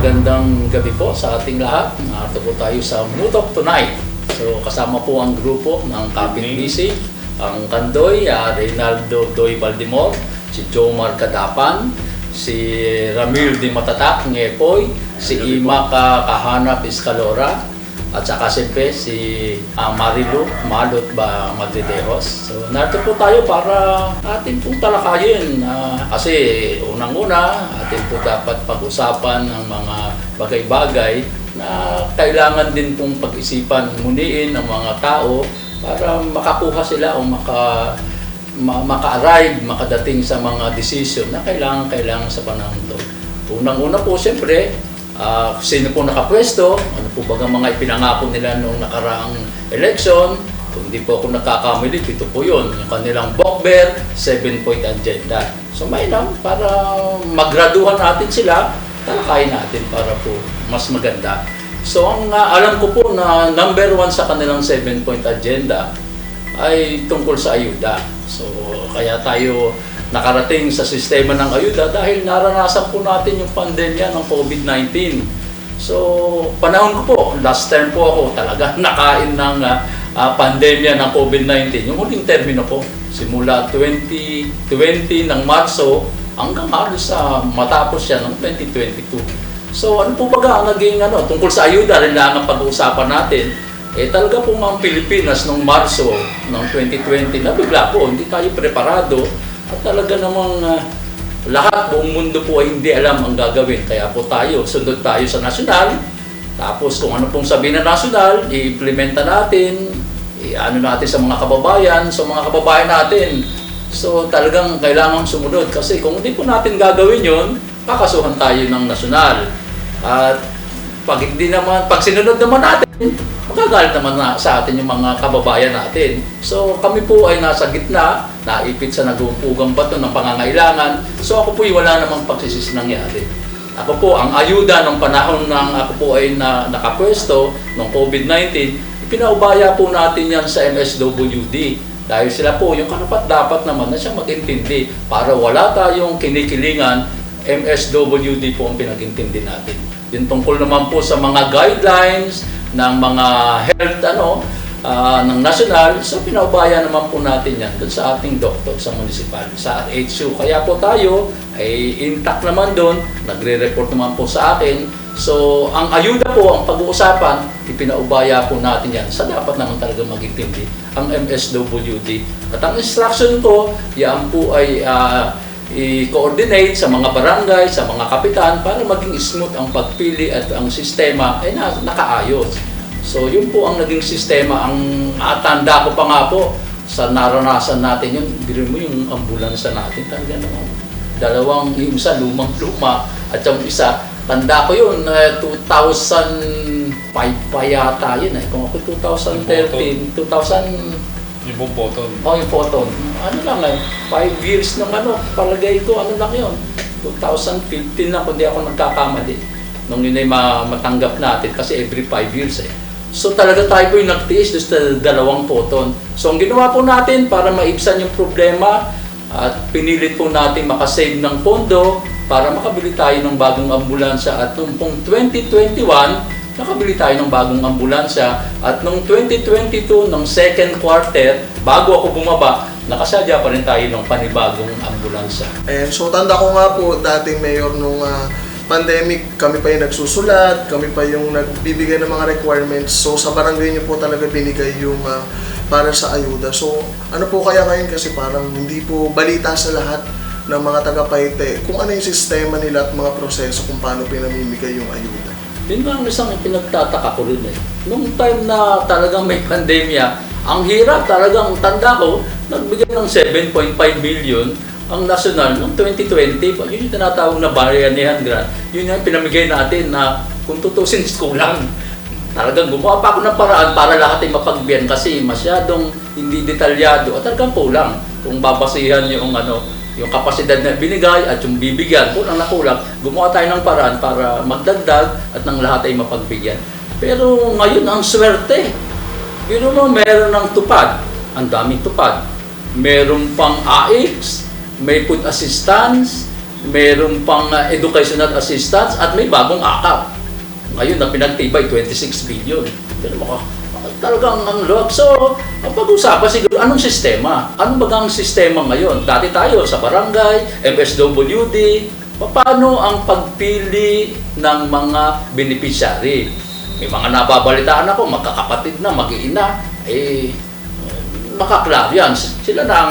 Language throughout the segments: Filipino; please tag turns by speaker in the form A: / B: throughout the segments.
A: magandang gabi po sa ating lahat. Narito po tayo sa Mutok Tonight. So kasama po ang grupo ng Kapit Bisig, ang Kandoy, Reynaldo Doy Baldimor, si Jomar Kadapan, si Ramil Di Matatak Ngepoy, si Ima Kahanap Escalora, at saka siyempre si Marilu Malot Madridejos. So narito po tayo para atin pong talakayin kasi unang-una atin po dapat pag-usapan ng mga bagay-bagay na kailangan din pong pag-isipan muniin ng mga tao para makakuha sila o maka-arrive, makadating sa mga decision na kailangan sa panahon ito. Unang-una po siyempre, sino po nakapwesto, ano po baga mga ipinangako nila noong nakaraang election. Kung hindi po ako nakakamali, ito po yun, yung kanilang Bokber 7-point agenda. So may lang, para magraduhan natin sila, talakayin natin para po mas maganda. So ang alam ko po na number 1 sa kanilang 7-point agenda ay tungkol sa ayuda. So kaya tayo nakarating sa sistema ng ayuda dahil naranasan po natin yung pandemya ng COVID-19. So, panahon ko po, last term po ako talaga nakain ng pandemya ng COVID-19. Yung huling termino po, simula 2020 ng Marso hanggang halos matapos siya ng 2022. So, ano po ba ang naging tungkol sa ayuda rin lang ang pag-uusapan natin? Talaga po mga Pilipinas noong Marso ng 2020, nabigla po, hindi tayo preparado. At talaga namang lahat, buong mundo po ay hindi alam ang gagawin. Kaya po tayo, sundot tayo sa nasyonal. Tapos kung ano pong sabihin na nasyonal, i-implementa natin, i-ano natin sa mga kababayan natin. So talagang kailangan sumunod. Kasi kung hindi po natin gagawin yon, kakasuhan tayo ng nasyonal. At pag sinunod naman natin, magagalit naman sa atin yung mga kababayan natin. So kami po ay nasa gitna, naipit sa nag-uupugang bato ng pangangailangan. So ako po ay wala namang pagsisisi nangyari. Ako po, ang ayuda ng panahon ng ako po ay nakapwesto ng COVID-19, pinaubaya po natin yan sa MSWD. Dahil sila po yung karapat-dapat naman na siya mag-intindi para wala tayong kinikilingan. MSWD po ang pinag-intindi natin. Yung tungkol naman po sa mga guidelines ng mga health ng national, so pinaubaya naman po natin yan doon sa ating doktor sa municipal, sa HU. Kaya po tayo ay intact naman doon, nagre-report naman po sa akin. So ang ayuda po, ang pag-uusapan, ipinaubaya po natin yan sa dapat naman talaga magintindi ang MSWD. At ang instruction ko, yan po ay i-coordinate sa mga barangay, sa mga kapitan para maging smooth ang pagpili at ang sistema ay nakaayos. So yun po ang naging sistema. Ang tanda ko pa nga po sa naranasan natin yun, biro mo yung ambulansya natin talaga naman. Yung isa lumang-luma at yung isa, tanda ko yun, 2005 pa yata yun Kung ako 2013, 2000...
B: Yung pong photon.
A: Yung photon. Ano lang 5 years ng palagay ko, lang yun. 2015 na, kung di ako nagkakamali. Nung yun ay matanggap natin kasi every 5 years So talaga tayo po yung nagtiis doon sa 2 photon. So ang ginawa po natin para maibsan yung problema at pinilit po natin makasave ng pondo para makabili tayo ng bagong ambulansya at noong pong 2021, nakabili tayo ng bagong ambulansya at noong 2022, ng second quarter, bago ako bumaba, nakasadya pa rin tayo ng panibagong ambulansya.
C: So tanda ko nga po, dating mayor nung pandemic, kami pa yung nagsusulat, kami pa yung nagbibigay ng mga requirements. So sa barangay niyo po talaga binigay yung para sa ayuda. So ano po kaya ngayon, kasi parang hindi po balita sa lahat ng mga taga-Paite kung ano yung sistema nila at mga proseso kung paano pinamimigay yung ayuda.
A: Yun nga ang isang pinagtataka ko rin Nung time na talagang may pandemya, ang hirap talagang tanda ko, nagbigay ng 7.5 million ang national noong 2020. Yun yung tinatawag na Bayanihan Grant. Yun yung pinamigay natin na kung tutusin kulang. Talagang gumawa pa ako ng paraan para lahat ay mapagbigyan kasi masyadong hindi detalyado at talagang kulang. Kung babasihan yung yung kapasidad na binigay at yung bibigyan, kung ang nakulang, gumawa tayo ng paraan para magdagdag at ng lahat ay mapagbigyan. Pero ngayon ang swerte. Pero meron ng tupad, ang daming tupad. Meron pang AX, may food assistance, meron pang educational assistance at may bagong akap. Ngayon na pinagtibay, 26 billion. Pero talagang ang luwag. So, ang pag-usapan siguro, anong sistema? Anong bagang sistema ngayon? Dati tayo sa barangay, MSWD, paano ang pagpili ng mga beneficiary? May mga nababalitaan ako, magkakapatid na, mag-iina, makaklaro yan. Sila na ang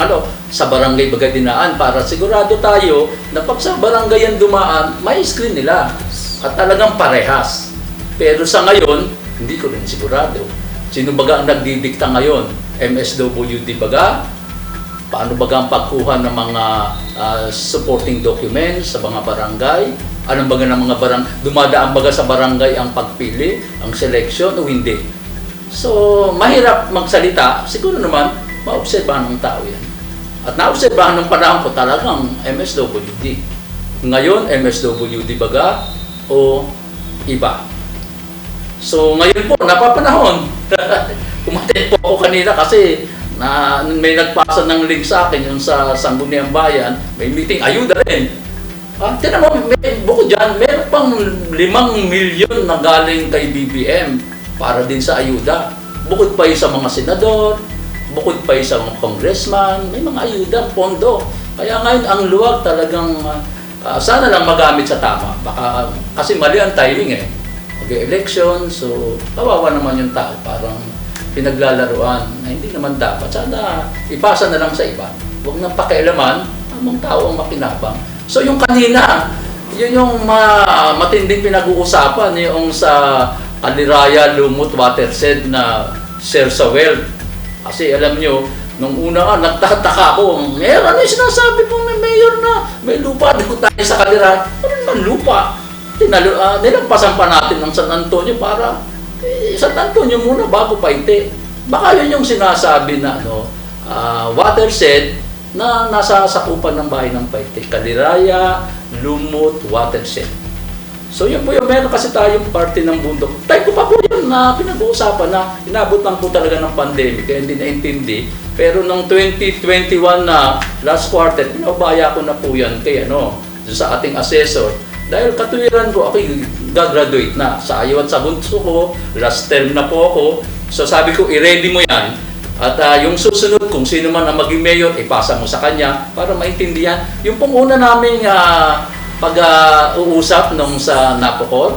A: sa barangay Bagadinaan para sigurado tayo na pag sa barangay yan dumaan, may screen nila at talagang parehas. Pero sa ngayon, hindi ko rin sigurado. Sino baga ang nagdidikta ngayon? MSWD baga? Paano baga ang pagkuha ng mga supporting documents sa mga barangay? Anong baga ng mga dumadaan baga sa barangay ang pagpili, ang selection o hindi? So, mahirap magsalita. Siguro naman, maobserbahan ng tao yan. At naobserbahan ng panahon ko talagang MSWD. Ngayon, MSWD baga o iba? So, ngayon po, napapanahon. Kumatin po ako kanina kasi may nagpasa ng link sa akin yung sa Sangguniang Bayan, may meeting, ayuda rin. Tinan mo, bukod dyan, meron pang 5 milyon na galing kay BBM para din sa ayuda. Bukod pa yung sa mga senador, bukod pa yung sa mga congressman, may mga ayuda, pondo. Kaya ngayon, ang luwag talagang, sana lang magamit sa tama. Baka, kasi mali ang timing mag-election, so kawawa naman yung tao, parang pinaglalaruan na hindi naman dapat. Sana ipasa na lang sa iba. Huwag nang pakialaman, amang tao ang makinabang. So yung kanina, yun yung matinding pinag-uusapan, yung sa Aliraya Lumut Watershed na share sa wealth. Kasi alam nyo, nung una nga, nagtataka ako, meron yung sinasabi pong may mayor na may lupa, di ko tayo sa Kaliraya. Ano naman lupa? Nilampasan pa natin ng San Antonio para San Antonio muna bago Paite. Baka yun yung sinasabi na watershed na nasa sakupan ng bahay ng Paite. Kaliraya, Lumut, Watershed. So yun po yung meron kasi tayong parte ng bundok. Tayo ko pa po yun na pinag-uusapan na inabot lang po talaga ng pandemic kaya hindi naintindi. Pero nung 2021 na last quarter, pinabaya ko na po yan kay sa ating assessor. Dahil katuwiran ko, ako gagraduate na sa ayaw at sa bunso ko, last term na po ako. So sabi ko, i-ready mo yan. At yung susunod, kung sino man ang maging mayor, ipasa mo sa kanya para maintindihan. Yung pong una naming pag-uusap nung sa Napocor,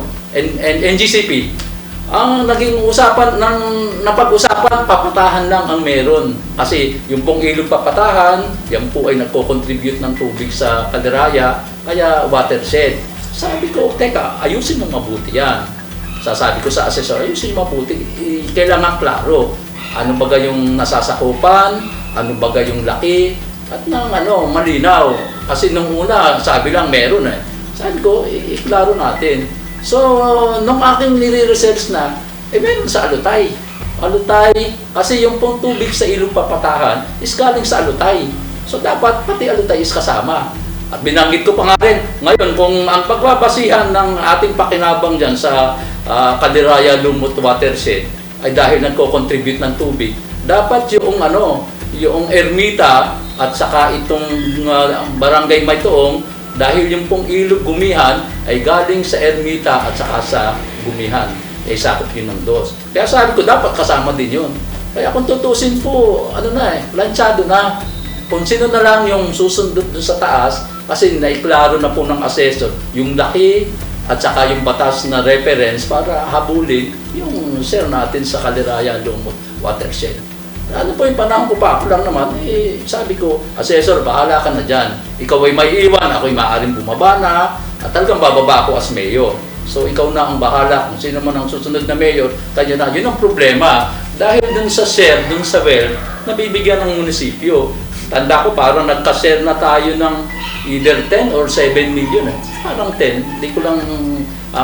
A: NGCP, ang naging usapan, napag-usapan, papatahan lang ang meron. Kasi yung pong ilog papatahan, yan po ay nagko-contribute ng tubig sa Kaliraya, kaya watershed. Sabi ko, teka, ayusin mo mabuti yan. Sasabi ko sa assessor, ayusin mo mabuti. Kailangan klaro. Ano baga yung nasasakupan, ano baga yung laki, at malinaw. Kasi nung una, sabi lang meron Sabi ko, iklaro natin. So, nung aking nire-research na, meron sa Alutay. Alutay, kasi yung pong tubig sa ilog papatahan is galing sa Alutay. So, dapat pati Alutay is kasama. At binanggit ko pa nga rin, ngayon kung ang pagbabasihan ng ating pakinabang dyan sa Kaliraya Lumut Watershed ay dahil nagko-contribute ng tubig, dapat yung Ermita at saka itong Barangay Maytoong, dahil yung pong ilog Gumihan ay galing sa Ermita at saka sa Gumihan, sakop yun ng dos. Kaya sabi ko, dapat kasama din yun. Kaya kung tutusin po, planchado na. Kung sino na lang yung susundot doon sa taas, kasi naiklaro na po ng assessor yung laki at saka yung batas na reference para habulin yung share natin sa Kaliraya Lumut Watershed. Ano po yung panahon ko pa, ako lang naman, sabi ko, assessor, bahala ka na dyan. Ikaw ay may iwan, ako ay maaaring bumaba na, at talagang bababa ako as mayor. So ikaw na ang bahala, kung sino man ang susunod na mayor, kanya na. Yun ang problema. Dahil dun sa share, dun sa wealth, nabibigyan ng munisipyo. Tanda ko, parang nagka-share na tayo ng either 10 or 7 million. Parang 10, hindi ko lang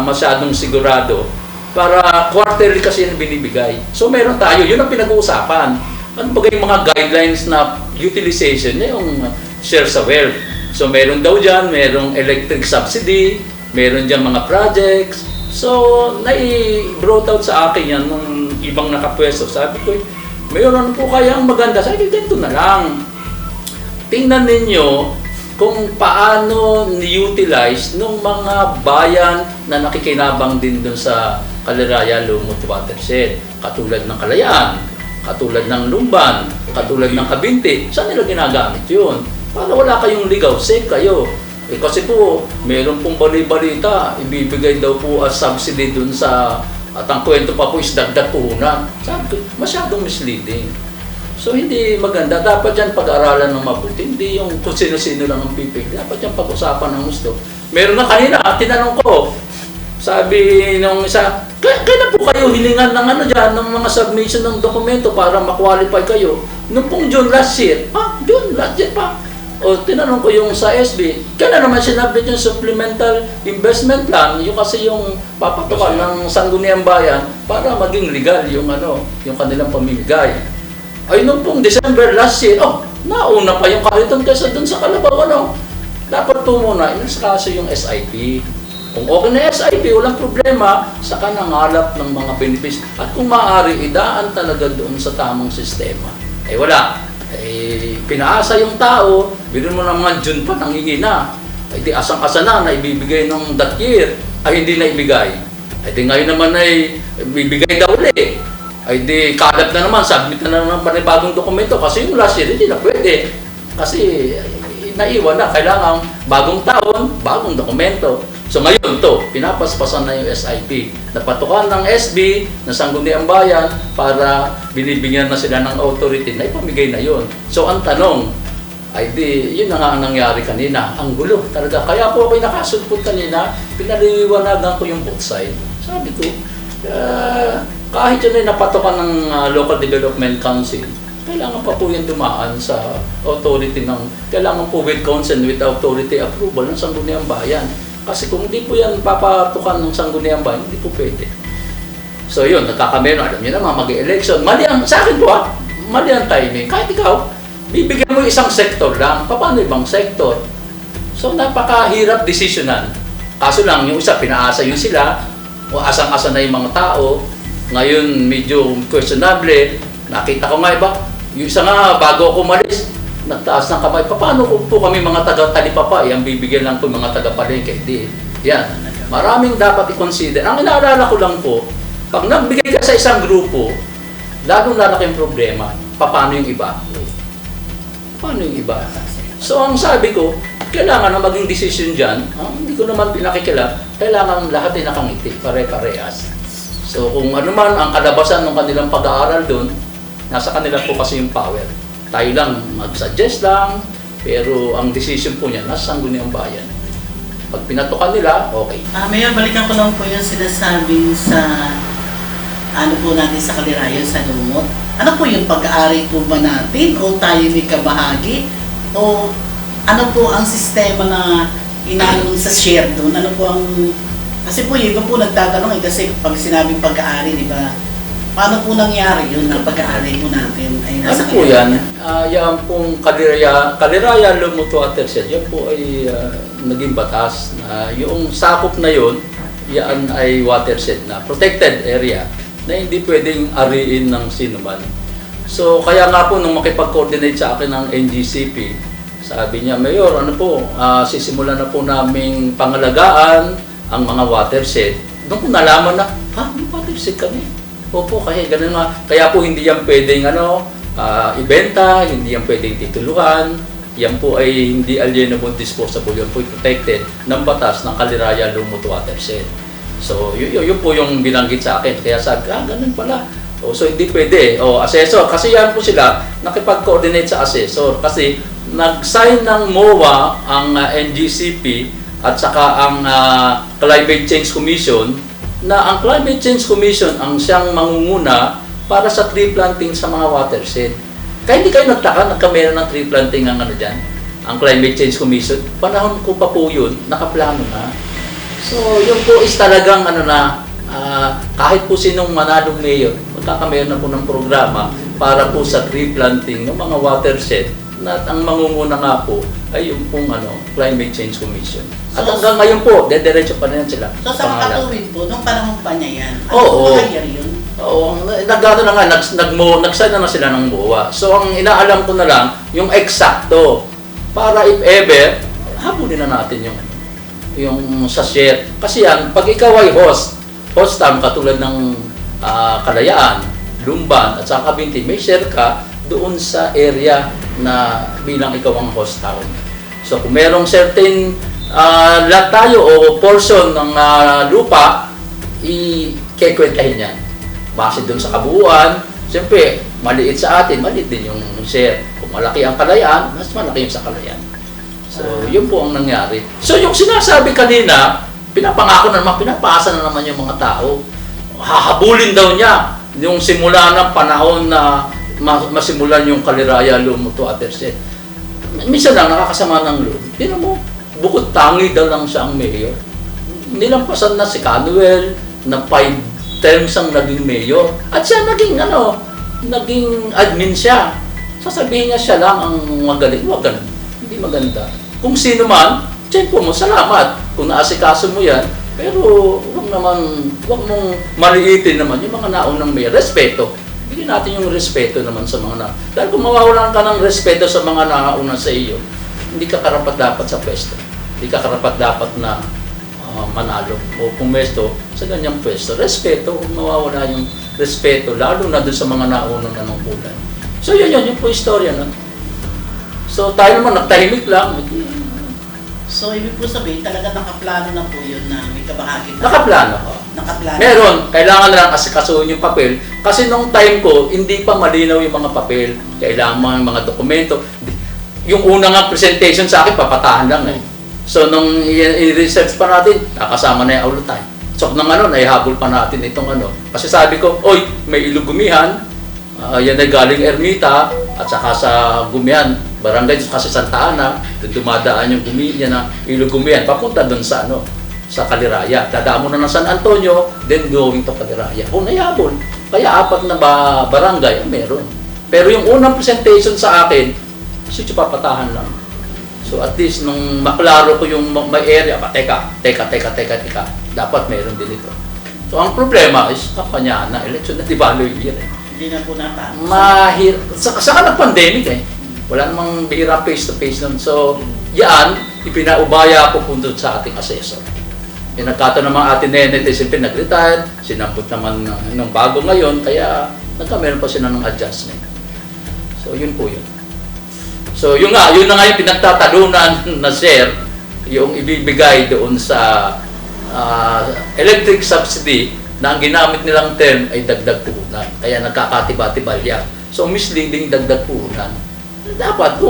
A: masyadong sigurado. Para quarterly kasi yung binibigay. So meron tayo, yun ang pinag-uusapan. Ano ba yung mga guidelines na utilization yung share sa wealth? So meron daw dyan, merong electric subsidy, meron dyan mga projects. So nai-brought out sa akin yan nung ibang nakapwesto. Sabi ko, mayroon po kaya ang maganda. Sabi ko, ganito na lang. Tingnan ninyo kung paano ni-utilize ng mga bayan na nakikinabang din dun sa Caliraya Lumut Watershed. Katulad ng Kalayaan, katulad ng Lumban, katulad ng Kabinti. Saan nila ginagamit yun? Para wala kayong ligaw, safe kayo. Kasi po, meron pong bali-balita, ibibigay daw po as subsidy dun sa, at ang kwento pa po is dagdag puhunan. Sabi ko, masyadong misleading. So hindi maganda. Dapat yan pag-aralan ng mabuti. Hindi yung kung sino-sino lang ang pipig. Dapat yan pag-usapan ng gusto. Meron na kanina, tinanong ko. Sabi nung isa, kailan po kayo hilingan ng ano dyan, ng mga submission ng dokumento para ma-qualify kayo? Nung pong June last year. June last year pa. O tinanong ko yung sa SB, kailan naman sinabit yung supplemental investment plan, yung kasi yung papatukan ng Sangguniang Bayan para maging legal yung ano, yung kanilang pamimigay. Ay, nung pong December last year, nauna pa yung kariton kaysa dun sa Kalabaw, ano? Dapat po muna, inaskaso yung SIP. Kung okay na SIP, walang problema, saka nangalap ng mga benefits. At kung maaari, idaan talaga doon sa tamang sistema. Ay wala. Ay, pinaasa yung tao, bilhin mo naman June pa, nangihina. Ay di asang-asa na ibibigay nung that year, ay hindi na ibigay. Ay di ngayon naman ay bibigay daw ulit. Ay di kalap na naman, submit na naman panibagong dokumento kasi yung last year hindi na pwede. Kasi naiwan na, kailangan bagong taon, bagong dokumento. So ngayon to, pinapaspasan na yung SIP. Napatukan ng SB, ng Sangguniang Bayan, para binibigyan na sila ng authority na ipamigay na yun. So ang tanong, ay di, yun na nga ang nangyari kanina. Ang gulo talaga. Kaya po ako'y nakasulpot kanina, pinaliliwanagan ko yung both side. Sabi ko, kahit yun ay napatokan ng Local Development Council, kailangan pa po yan dumaan sa authority ng, kailangan po with consent, with authority approval ng Sangguniang Bayan. Kasi kung hindi po yan papatukan ng Sangguniang Bayan, hindi po pwede. So yun, nagkakamero, alam niyo naman, mag-election. Mali ang, sa akin po mali ang timing. Kahit ikaw, bibigyan mo isang sektor lang, paano ibang sektor? So napakahirap desisyonan. Kaso lang, yung isa, pinaasa yun sila, o asang-asa na yung mga tao. Ngayon, medyo questionable. Nakita ko nga iba. Yung isa nga, bago ako umalis, nagtaas ng kamay. Paano po kami mga taga-talipapa? Ang bibigyan lang po mga taga-palengke. Hindi. Yan. Maraming dapat i-consider. Ang inaalala ko lang po, pag nagbigay ka sa isang grupo, lalong lalaki yung problema. Paano yung iba? Paano yung iba? So, ang sabi ko, kailangan na maging decision dyan. Hindi ko naman pinakikila. Kailangan lahat ay nakangiti. Pare-parehas. So kung ano man ang kalabasan ng kanilang pag-aaral doon, nasa kanila po kasi yung power. Tayo lang mag-suggest lang, pero ang decision po niya nasa Sangguniang Bayan. Pag pinatukan nila, okay.
B: Mayor, balikan ko lang po yung sinasabi sa ano po natin sa Caliraya, sa Lumut. Ano po yung pag-aari po ba natin o tayo may kabahagi? O ano po ang sistema na inanong sa share doon? Ano po ang... Kasi po, yung iba po nagtatanong kasi pag sinabing pag-aari, di ba? Paano po nangyari yun na pag-aari po natin? Ay,
A: Ano po yan? Yan pong Caliraya Lumut Watershed, yan po ay naging batas. Yung sakop na yun, yan ay watershed na, protected area, na hindi pwedeng ariin ng sino man. So, kaya nga po, nung makipag-coordinate sa akin ng NGCP, sabi niya, Mayor, ano po, sisimulan na po naming pangalagaan ang mga watershed. Doon ko nalaman na, may watershed kami. Opo, kaya ganun nga. Kaya po hindi yan pwedeng ibenta, hindi yan pwedeng tituluhan. Yan po ay hindi alienable disposable, yan po ay protected ng batas ng Caliraya Lumut Watershed. So, yun po yung binanggit sa akin. Kaya sabi, ganun pala. So, hindi pwede. Assessor. Kasi yan po sila, nakipag-coordinate sa assessor. Kasi nag-sign ng MOA ang NGCP at saka ang Climate Change Commission, na ang Climate Change Commission ang siyang mangunguna para sa tree planting sa mga watershed. Kaya hindi kayo nagtaka, nagkamera ng tree planting ang dyan, ang Climate Change Commission. Panahon ko pa po yun, nakaplano na. So, yun po is talagang kahit po sinong manalong mayor, magkakamera na po ng programa para po sa tree planting ng mga watershed, na ang mangunguna nga po ay yung pong Climate Change Commission. At hanggang ngayon po, dediretso pa rin sila.
B: So sa makatuwid po, nung panahon pa niya yan,
A: Oo.
B: Kaya yun?
A: Oo, nag-sign na sila ng MOA. So ang inaalam ko na lang, yung eksakto, para if ever, habulin na natin yung sa share. Kasi yan, pag ikaw ay host town katulad ng Kalayaan, Lumban at saka Kabinti, may share ka doon sa area na bilang ikaw ang host town. So kung merong certain lot tayo o portion ng lupa, i-kekwentahin yan. Base doon sa kabuuan, siyempre, maliit sa atin, maliit din yung share. Kung malaki ang Kalayaan, mas malaki yung sa Kalayaan. So, yun po ang nangyari. So, yung sinasabi kanina, pinapangako na naman, pinapaasa na naman yung mga tao. Hahabulin daw niya yung simula ng panahon na masimulan yung Kaliraya, Lumuto, Aterset. Minsan lang, nakakasama ng loob. Tignan mo, bukod tangi daw lang siya ang mayor. Nilampasan na si Canuel na 5 terms ang naging mayor. At siya naging admin siya. Sasabihin niya siya lang ang magaling. Huwag ganun. Hindi maganda. Kung sino man, tiyempo mo, salamat. Kung naasikaso mo yan, pero huwag mong maliitin naman yung mga naunang may respeto. Bigyan natin yung respeto naman sa mga dahil kung mawawalan ka ng respeto sa mga nauna sa iyo, hindi ka karapat dapat sa pwesto. Hindi ka karapat dapat na manalo o pumesto sa ganyang pwesto. Respeto, kung mawawala yung respeto, lalo na dun sa mga naunang nanungkulan. So yun po istorya na. So tayo naman nagtahimik lang.
B: So, ibig po sabihin, talaga nakaplano na po yun na may kabahagi na.
A: Nakaplano.
B: Nakaplano.
A: Meron, kailangan na lang asikasuhin yung papel. Kasi nung time ko, hindi pa malinaw yung mga papel. Kailangan mo yung mga dokumento. Yung una nga presentation sa akin, papatahan lang eh. So, nung i-research pa natin, nakasama na yung aulutay. So, nang naihabol pa natin itong Kasi sabi ko, oy, may ilugumihan. Yan ay galing Ermita at saka sa Gumihan, barangay kasi Santa Ana, dumadaan yung Gumihan na Ilugumihan, papunta doon sa sa Kaliraya. Dadaan mo na ng San Antonio, then going to Kaliraya. Kung naihabol, kaya 4 na barangay meron. Pero yung unang presentation sa akin, sityo papatahan lang. So at least nung maklaro ko yung may area, teka, dapat meron din ito. So ang problema is kampanya na, election na dibalo yung year eh.
B: Hindi na po natapos.
A: Saka nag-pandemic eh. Wala namang bihira face-to-face nun. So, yan, ipinaubaya ko po doon sa ating assessor. Nagkataon naman atin netizen, nag-retired, sinampot naman ng bago ngayon, kaya nagkameron pa sila ng adjustment. So, yun po yun. So, yun na nga yung pinagtatalunan na share, yung ibibigay doon sa electric subsidy na ang ginamit nilang term ay dagdag puhunan. Kaya nagkakatiba-tibal yan. So, misleading dagdag puhunan. Dapat,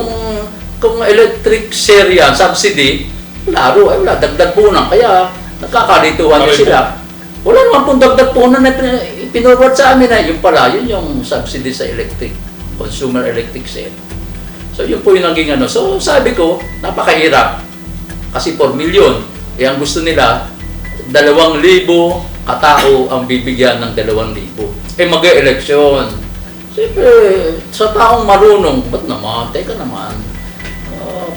A: kung electric share yan, subsidy, laro, ay wala, dagdag puhunan. Kaya, nagkakalituhan sila. Wala naman pong dagdag puhunan na pinurward sa amin na yung pala, yun yung subsidy sa electric, consumer electric share. So, yun po yung naging So, sabi ko, napakahirap. Kasi 4 million. Eh, ang gusto nila, 2,000 katao ang bibigyan ng 2,000. Eh, mag-e-eleksyon. Siyempre, sa taong marunong, ba't naman? Teka naman.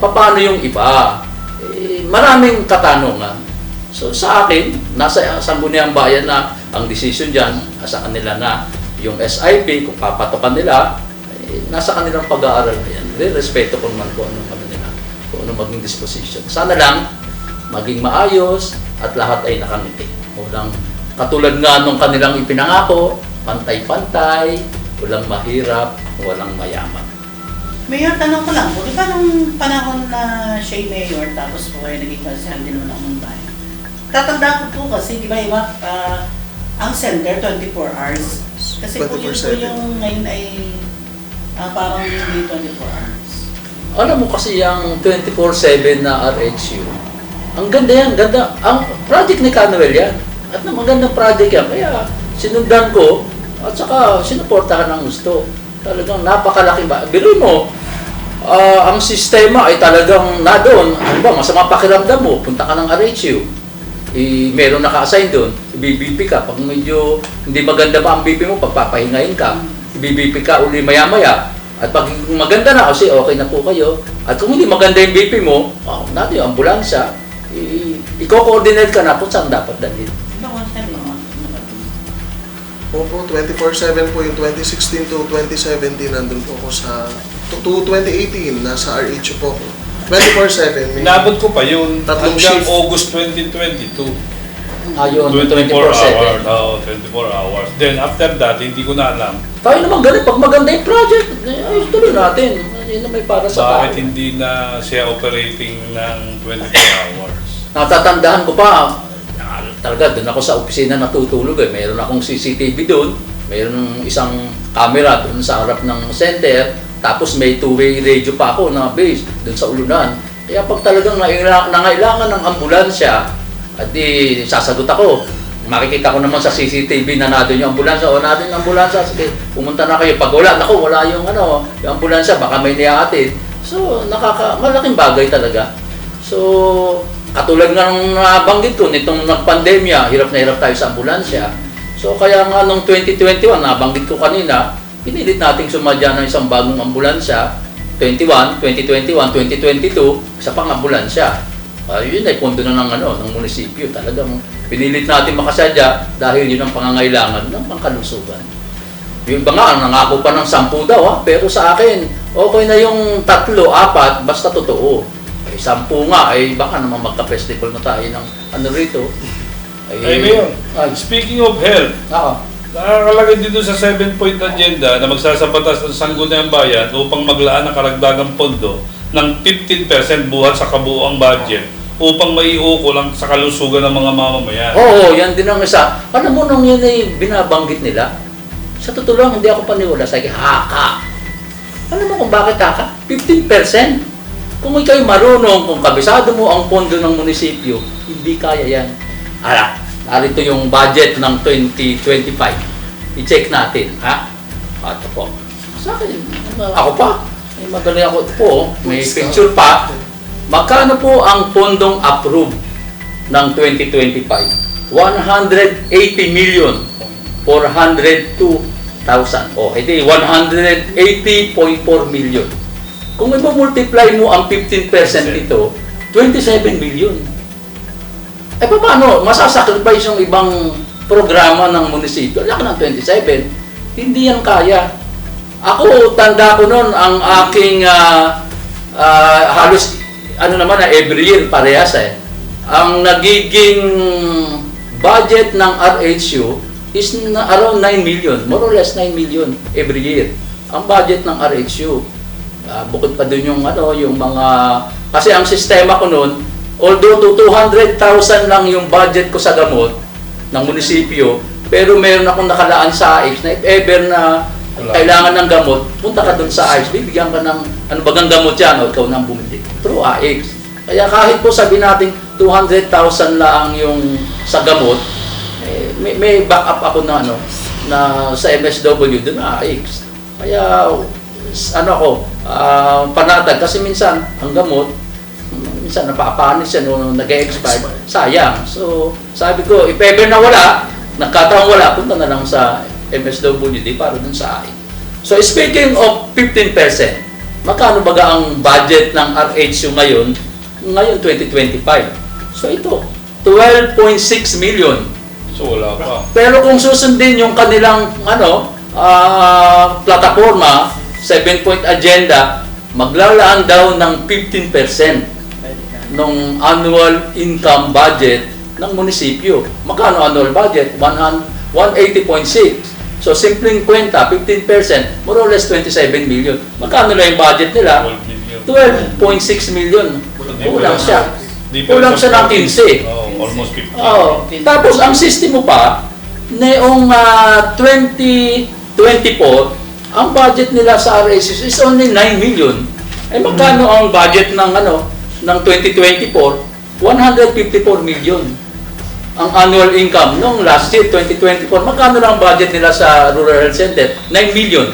A: Paano yung iba? Eh, maraming katanungan. So, sa akin, nasa Sangguniang Bayan na ang decision dyan, sa kanila na yung SIP, kung papatokan nila, eh, nasa kanilang pag-aaral na yan. Respeto ko naman kung ano nila, kung ano maging disposition. Sana lang, maging maayos at lahat ay nakangiti. Walang katulad nga nung kanilang ipinangako, pantay-pantay, walang mahirap, walang mayaman.
B: Mayor, tanong ko lang po, di ba nung panahon na siya'y mayor, tapos po kayo naging konsehal din naman ng Mumbai, tatanda ko po kasi, di ba iba, ang center 24 hours. Kasi po yun po yung ngayon ay parang hindi 24 hours.
A: Alam mo kasi yung 24/7 na RHU, ang ganda yan, ganda. Ang project ni Canuel yan. At na magandang project yan. Kaya sinundan ko at saka sinuportahan ng gusto. Talagang napakalaki ba. Biruin mo, ang sistema ay talagang na doon. Ano ba, masama pakiramdam mo, punta ka ng RHU. Meron naka-assign doon. BBP ka. Pag medyo hindi maganda pa ang BP mo, pagpapahingahin ka. BBP ka uli maya-maya. At pag maganda na kasi okay na po kayo. At kung hindi maganda yung BP mo, natin yung ambulansya, i-coordinate ka na kung saan dapat dalhin.
C: Opo, 24/7 po yung 2016 to 2017 nandun po ako sa... To 2018, nasa RHU po ako. 24/7.
D: Inabot ko pa yun
C: Tatlong
D: hanggang
C: shift.
D: August 2022.
A: Ayun,
D: 24 hours.
A: 24/7.
D: Oo, 24 hours. Then after that, hindi ko na alam
A: Tayo naman ganun, pag maganda yung project, ayos tuloy natin. Yun na may para sa
D: bakit
A: tao.
D: hindi na siya operating ng 24 hours.
A: Natatandaan ko pa, talaga doon ako sa opisina natutulog eh. Mayroon akong CCTV doon, mayroon isang camera doon sa harap ng center, tapos may two-way radio pa ako na base doon sa ulunan. Kaya pag talagang nangailangan ng ambulansya, at di sasagot ako. Makikita ko naman sa CCTV na nandun yung ambulansya, o nandun yung ambulansya, sige, pumunta na kayo. Pag wala, naku, wala yung yung ambulansya, baka may niyahatid. So, malaking bagay talaga. So, katulad nga ng nabanggit ko, nitong nagpandemya, hirap na hirap tayo sa ambulansya. So, kaya nga nung 2021, nabanggit ko kanina, pinilit nating sumadya ng isang bagong ambulansya, 2021, 2022, isa pang ambulansya. Yun ay pondo na ng munisipyo. Talagang pinilit natin makasadya dahil yun ang pangangailangan ng pangkalusugan. Yung iba nga, nangako pa ng 10 daw, pero sa akin, okay na yung 3, 4, basta totoo. 10 nga, baka naman magka-festival na tayo ng rito.
D: Ay, Mayor, speaking of health, nakakalagay dito sa 7-point agenda na magsasabatas ng Sangguniang Bayan upang maglaan ng karagdagang pondo ng 15% buhat sa kabuuang budget upang maiukulang sa kalusugan ng mga mamamayan.
A: Oo, yan din ang isa. Alam mo nung yun ay binabanggit nila, sa totoo lang, hindi ako paniwala sa haka. Alam mo kung bakit haka? 15%. Kung ikaw'y marunong, kung kabisado mo ang pondo ng munisipyo, hindi kaya yan. Narito yung budget ng 2025. I-check natin, ha? Ito po. Sa akin, ako pa. Magaling ako po, may picture pa. Magkano po ang pondong approved ng 2025? 180,402,000. O, edi 180.4 million. Kung i-multiply mo ang 15% nito, 27 million. Paano? Masasacrifice yung ibang programa ng munisipyo. Laki ng 27. Hindi yan kaya. Ako, tanda ko noon, ang aking halos, every year, parehas Ang nagiging budget ng RHU is around 9 million, more or less 9 million every year. Ang budget ng RHU. Bukod pa dun yung mga, kasi ang sistema ko noon, although 200,000 lang yung budget ko sa gamot ng munisipyo, pero meron akong nakalaan sa AIX na if ever na kailangan ng gamot, punta ka doon sa AIX, bibigyan ka ng bagang gamot yan, o ikaw nang bumili. Through AIX. Kaya kahit po sabihin natin 200,000 lang yung sa gamot, may backup ako na sa MSW doon na AIX. Kaya panatag kasi minsan ang gamot, minsan napapanis siya nag-expire, sayang. So sabi ko, if ever na wala, nagkataong wala, punta na lang sa MSWD para dun sa akin. So speaking of 15%, magkano baga ang budget ng RHU ngayon 2025? So ito, 12.6 million.
D: So wala pa.
A: Pero kung susundin yung kanilang plataforma, 7-point agenda, maglalaan daw ng 15% ng annual income budget ng munisipyo. Magkano annual budget? 180.6. So, simpleng kwenta, 15%, more or less 27 million. Magkano lang yung budget nila? 12.6 million. Kulang siya. Kulang siya ng 15.
D: Almost 50.
A: Tapos, ang system mo pa, noong 2024, ang budget nila sa RSS is only 9 million. Magkano ang budget ng 2024? 154 million. Ang annual income nung last year, 2024, magkano lang budget nila sa Rural Health Center? 9 million.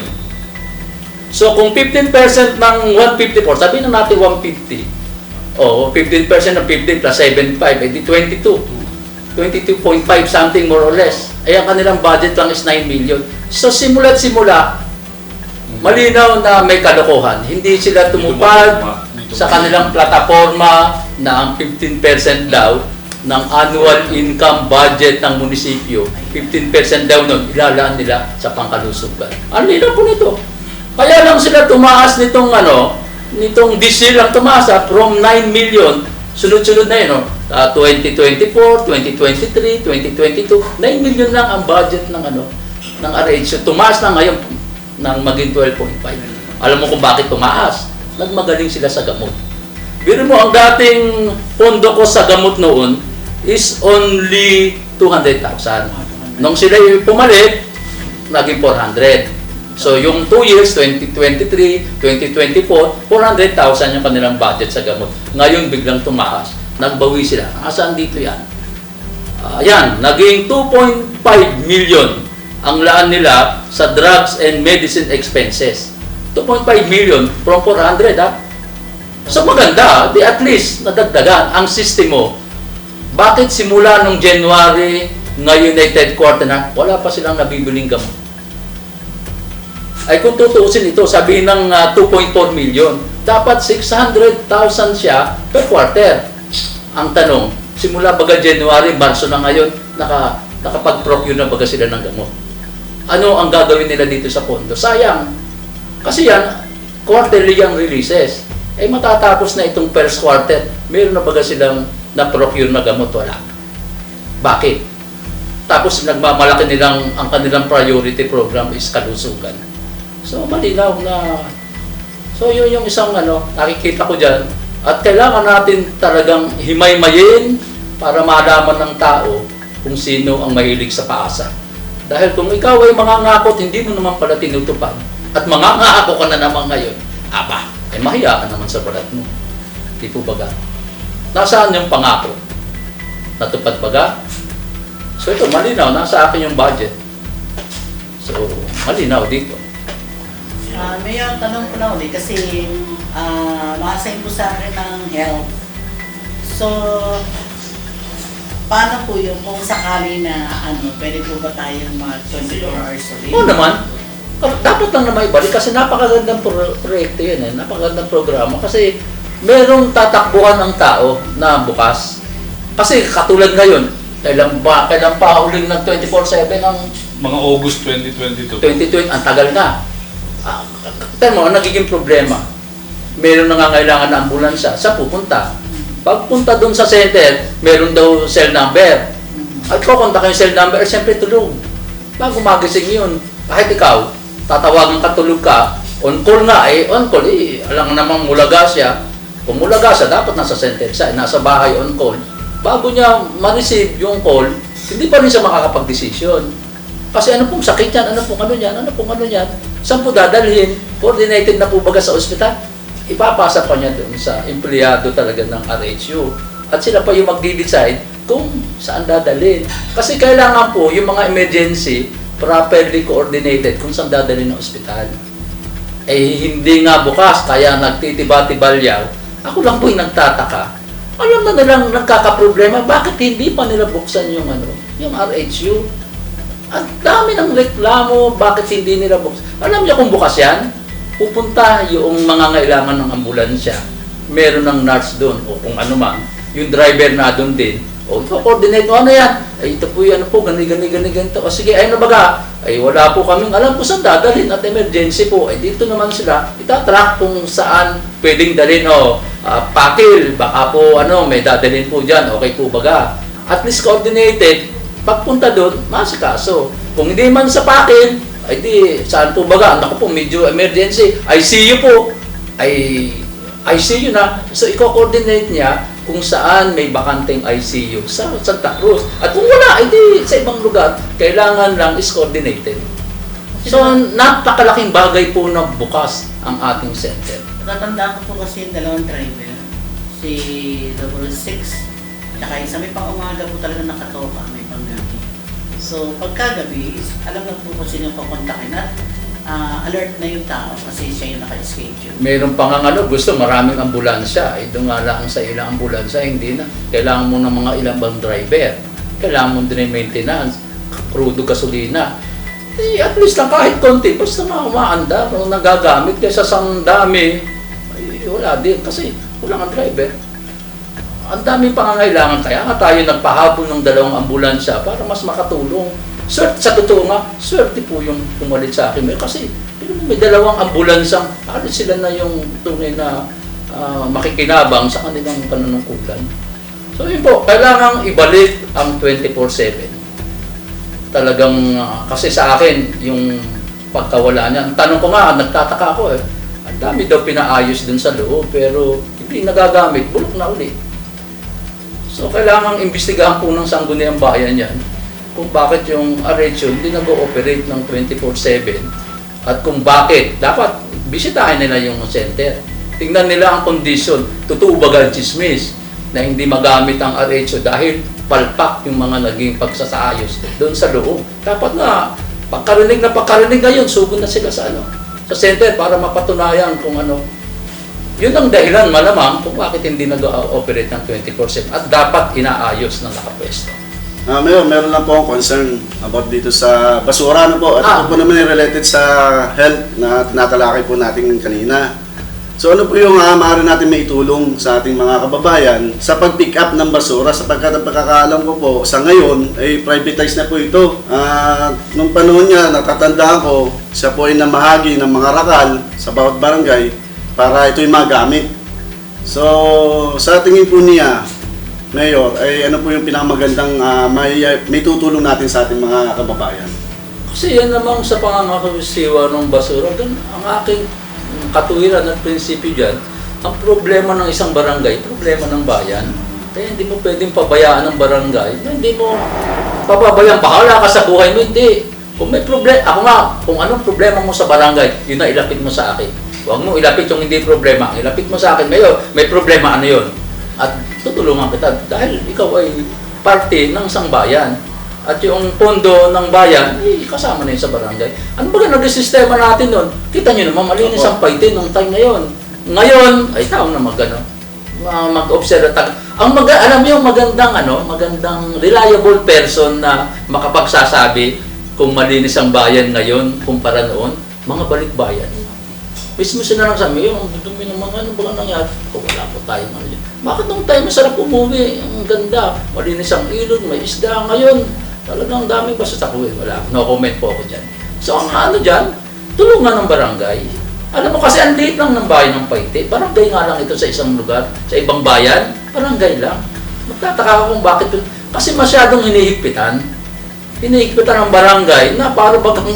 A: So, kung 15% ng 154, sabihin na natin 150. 15% ng 15 plus 75, edi 22. 22.5 something more or less. Ang kanilang budget lang is 9 million. So, simula't simula, malinaw na may kalokohan. Hindi sila tumupad sa kanilang plataforma na ang 15% daw ng annual income budget ng munisipyo, 15% daw nun, ilalaan nila sa pangkalusugan. Ang linaw po nito. Kaya lang sila tumaas nitong nitong this year lang tumasa from 9 million, sunod-sunod na yun, no? 2024, 2023, 2022, 9 million lang ang budget ng ng RH. Tumaas na ngayon ng maging 12.5. Alam mo kung bakit tumaas? Nagmagaling sila sa gamot. Biro mo, ang dating pondo ko sa gamot noon is only 200,000. Nung sila pumalit, naging 400. So, yung 2 years, 2023, 2024, 400,000 yung kanilang budget sa gamot. Ngayon, biglang tumaas. Nagbawi sila. Asaan dito yan? Yan, naging 2.5 million ang laan nila sa drugs and medicine expenses. 2.5 million from 400, ha? So, maganda. At least, nadagdagan ang system mo. Bakit simula nung January, ngayon United Quarter na, wala pa silang nabibiling gamot? Ay kung tutuusin ito, sabihin ng 2.4 million, dapat 600,000 siya per quarter. Ang tanong, simula baga January, Marso na ngayon, nakapag-procure na baga sila ng gamot. Ano ang gagawin nila dito sa pondo? Sayang. Kasi yan, quarterly yung releases. Eh matatapos na itong first quarter, meron na baga silang na-procure na gamot? Wala. Bakit? Tapos nagmamalaki nilang, ang kanilang priority program is kalusugan. So, malinaw na. So, yun yung isang nakikita ko dyan. At kailangan natin talagang himay-mayin para malaman ng tao kung sino ang mahilig sa paasa. Dahil kung ikaw ay mangangako at hindi mo naman pala tinutupad, at mangangako ka na naman ngayon, mahiya ka naman sa balat mo. Di po baga? Nasaan yung pangako? Natupad baga? So, ito, malinaw. Nasa akin yung budget. So, malinaw dito.
B: Mayor, tanong ko na ulit kasi naka-assign po sa akin ng health. So, paano po yung kung sakali na pwede po ba tayong mga 24 hours a week?
A: Oo naman. Dapat lang na maibalik kasi napakagandang proyekto yan. Napakagandang programa kasi merong tatakbuhan ng tao na bukas. Kasi katulad ngayon, kailan pa huling ng 24/7 ng
D: Mga August 2022.
A: 2020, ang tagal na. Tignan mo, ang nagiging problema, meron nangangailangan na ambulansya, sa pupunta. Pagpunta doon sa center, meron daw cell number. At kukontak yung cell number, siyempre tulog. Bago magising yun, kahit ikaw, tatawagan ka, tulog ka, on call nga, on call, alam namang mulaga siya. Kung mulaga siya, dapat nasa center siya, nasa bahay on call. Bago niya ma-receive yung call, hindi pa rin siya makakapag-desisyon. Kasi ano pong sakit yan, ano pong ano yan, saan po dadalhin, coordinated na po baga sa ospital, ipapasa pa niya doon sa empleyado talaga ng RHU. At sila pa yung magdi-decide kung saan dadalhin. Kasi kailangan po yung mga emergency properly coordinated kung saan dadalhin ng ospital. Hindi nga bukas, kaya nagtitiba-tibalyaw. Ako lang po yung nagtataka. Alam na nilang nagkakaproblema, bakit hindi pa nila buksan yung RHU? Ang dami ng reklamo, bakit hindi nila buksan? Alam niyo kung bukas yan, pupunta yung mga ngailangan ng ambulansya. Meron ng nurse doon, o kung ano man, yung driver na doon din. O, coordinate mo, ano yan? Ito po yan po, ganito. O sige, ayun na baga. Wala po kaming alam po saan dadalhin at emergency po. Dito naman sila, itatrack kung saan pwedeng dalhin. Pakil, baka po may dadalhin po dyan. Okay po baga. At least coordinated, pagpunta doon, masikaso. Kung hindi man sa pakil, di saan po baga? Naku po, medyo emergency. ICU po. ICU na. So, i-coordinate niya kung saan may bakanteng ICU sa Santa Cruz. At kung wala, sa ibang lugar, kailangan lang is coordinated. So, napakalaking bagay po na bukas ang ating center.
B: Natatandaan ko po kasi yung dalawang driver. Si 6, tsaka isa may pang-umaga po talaga nakatoka, may pang-gabi. So, pagkagabi, alam na po kung sino yung pakontakin at alert na yung tao kasi siya yung naka-schedule.
A: Meron pa nga gusto maraming ambulansya. Doon nga lang sa ilang ambulansya, hindi na. Kailangan mo ng mga ilang bang driver. Kailangan mo din yung maintenance, crudo gasolina. At least lang kahit konti, basta umaandar o nagagamit kaysa sa dami, wala din kasi wala ang driver. Ang daming pangangailangan, kaya nga tayo nagpahabol ng 2 ambulansya para mas makatulong. Sa totoo nga, swerte po yung pumalit sa akin. Kasi Pero may dalawang ambulansang, sila na yung tunay na makikinabang sa kanilang panunungkulan. So yun po, kailangang ibalik ang 24/7. Talagang, kasi sa akin, yung pagkawala niya, ang tanong ko nga, nagtataka ako ang dami daw pinaayos dun sa loob, pero hindi nagagamit, bulok na uli. So kailangang imbestigahan po ng Sangguniang Bayan yan, kung bakit yung Arezzo hindi nag-ooperate ng 24/7 at kung bakit dapat bisitahin nila yung center. Tingnan nila ang kondisyon. Totoo ba ang chismis na hindi magamit ang Arezzo dahil palpak yung mga naging pagsasaayos doon sa loob. Dapat nga, pagkarinig ngayon, sugod na sila sa sa center para mapatunayan kung ano. Yun ang dahilan malamang kung bakit hindi nag-ooperate ng 24/7 at dapat inaayos ng nakapwesto.
E: Mayor, meron lang po akong concern about dito sa basura po. At ito po naman yung related sa health na tinatalakay po natin kanina. So ano po yung maaari natin maitulong sa ating mga kababayan sa pag-pick up ng basura sapagkat ang pagkakaalam ko po sa ngayon ay privatized na po ito. Nung panahon niya, natatandaan ko, siya po ay namahagi ng mga rakal sa bawat barangay para ito'y magamit. So sa tingin po niya, Mayor, ay ano po yung pinakamagandang may tutulong natin sa ating mga kababayan?
A: Kasi yan namang sa pangangasiwa ng basura, ang aking katuwiran at prinsipyo dyan, ang problema ng isang barangay, problema ng bayan. Kaya hindi mo pwedeng pabayaan ng barangay, hindi mo papabayaan, bahala ka sa buhay mo, hindi. Kung may problema, ako nga, kung anong problema mo sa barangay, yun na ilapit mo sa akin. Huwag mo ilapit yung hindi problema, ilapit mo sa akin, Mayor, may problema, ano yun? At tutulungan kita dahil ikaw ay parte ng isang bayan. At yung pondo ng bayan, kasama na yun sa barangay. Ano ba nag-sistema natin nun? Kita nyo naman, malinis ang Paite nung time na yun. Ngayon, ay tao na mag-observe. Alam mo yung magandang reliable person na makapagsasabi kung malinis ang bayan ngayon kumpara noon, mga balikbayan. Mismo sila lang sabi, yung dumi ng mga ano ba nangyari? Kung wala po tayo ngayon. Bakit nung tayo masarap umuwi? Ang ganda, malinis ang ilog, may isda. Ngayon, talagang daming basta ako wala. No comment po ako dyan. So ang dyan, tulungan ng barangay. Alam mo kasi ang liit lang ng bayan ng Paite. Barangay nga lang ito sa isang lugar. Sa ibang bayan, barangay lang. Magtataka ako kung bakit. Kasi masyadong hinihigpitan. Hinihigpitan ng barangay na para bagang